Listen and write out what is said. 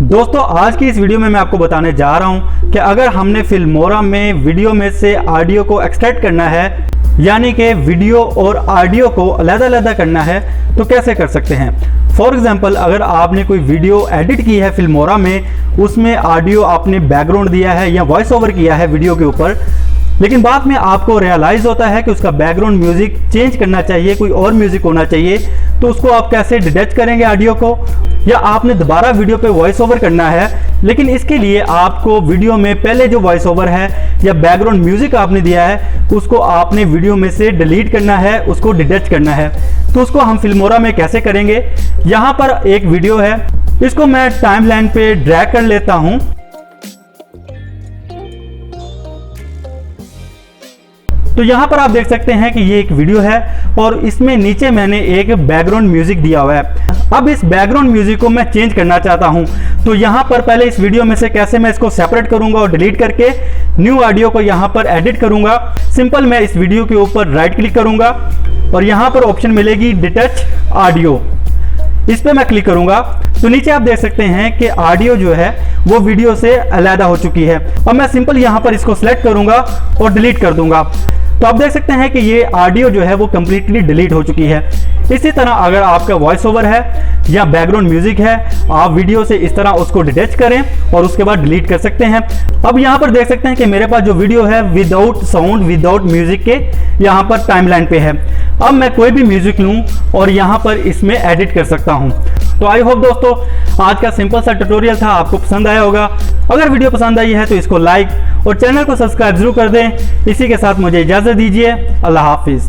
दोस्तों आज की इस वीडियो में मैं आपको बताने जा रहा हूं कि अगर हमने फिल्मोरा में वीडियो में से ऑडियो को एक्सट्रैक्ट करना है, यानी कि वीडियो और ऑडियो को अलग-अलग करना है, तो कैसे कर सकते हैं। फॉर एग्जांपल, अगर आपने कोई वीडियो एडिट की है फिल्मोरा में, उसमें ऑडियो आपने बैकग्राउंड दिया है या वॉइस ओवर किया है वीडियो के ऊपर, लेकिन बाद में आपको रियलाइज होता है कि उसका बैकग्राउंड म्यूजिक चेंज करना चाहिए, कोई और म्यूजिक होना चाहिए, तो उसको आप कैसे डिटेच करेंगे ऑडियो को, या आपने दोबारा वीडियो पे वॉइस ओवर करना है, लेकिन इसके लिए आपको वीडियो में पहले जो वॉइस ओवर है या बैकग्राउंड म्यूजिक आपने दिया है उसको आपने वीडियो में से डिलीट करना है, उसको डिटेच करना है। तो उसको हम फिल्मोरा में कैसे करेंगे। यहाँ पर एक वीडियो है, इसको मैं टाइमलाइन पे ड्रैग कर लेता हूँ। तो यहाँ पर आप देख सकते हैं कि ये एक वीडियो है और इसमें नीचे मैंने एक बैकग्राउंड म्यूजिक दिया हुआ है। अब इस बैकग्राउंड म्यूजिक को मैं चेंज करना चाहता हूँ, तो यहाँ पर पहले इस वीडियो में से कैसे मैं इसको सेपरेट करूंगा और डिलीट करके न्यू ऑडियो को यहाँ पर एडिट करूंगा। सिंपल मैं इस वीडियो के ऊपर राइट क्लिक करूंगा और यहाँ पर ऑप्शन मिलेगी डिटेच ऑडियो, इस पर मैं क्लिक करूंगा तो नीचे आप देख सकते हैं कि ऑडियो जो है वो वीडियो से अलग हो चुकी है। अब मैं सिंपल यहाँ पर इसको सिलेक्ट करूंगा और डिलीट कर दूंगा, तो आप देख सकते हैं कि ये ऑडियो जो है वो कंप्लीटली डिलीट हो चुकी है। इसी तरह अगर आपका वॉइस ओवर है या बैकग्राउंड म्यूजिक है, आप वीडियो से इस तरह उसको डिटेच करें और उसके बाद डिलीट कर सकते हैं। अब यहाँ पर देख सकते हैं कि मेरे पास जो वीडियो है विदाउट साउंड विदाउट म्यूजिक के यहाँ पर टाइमलाइन पे है। अब मैं कोई भी म्यूजिक लूँ और यहाँ पर इसमें एडिट कर सकता हूँ। तो आई होप दोस्तों आज का सिंपल सा ट्यूटोरियल था, आपको पसंद आया होगा। अगर वीडियो पसंद आई है तो इसको लाइक और चैनल को सब्सक्राइब जरूर कर दें। इसी के साथ मुझे इजाज़त दीजिए। अल्लाह हाफिज़।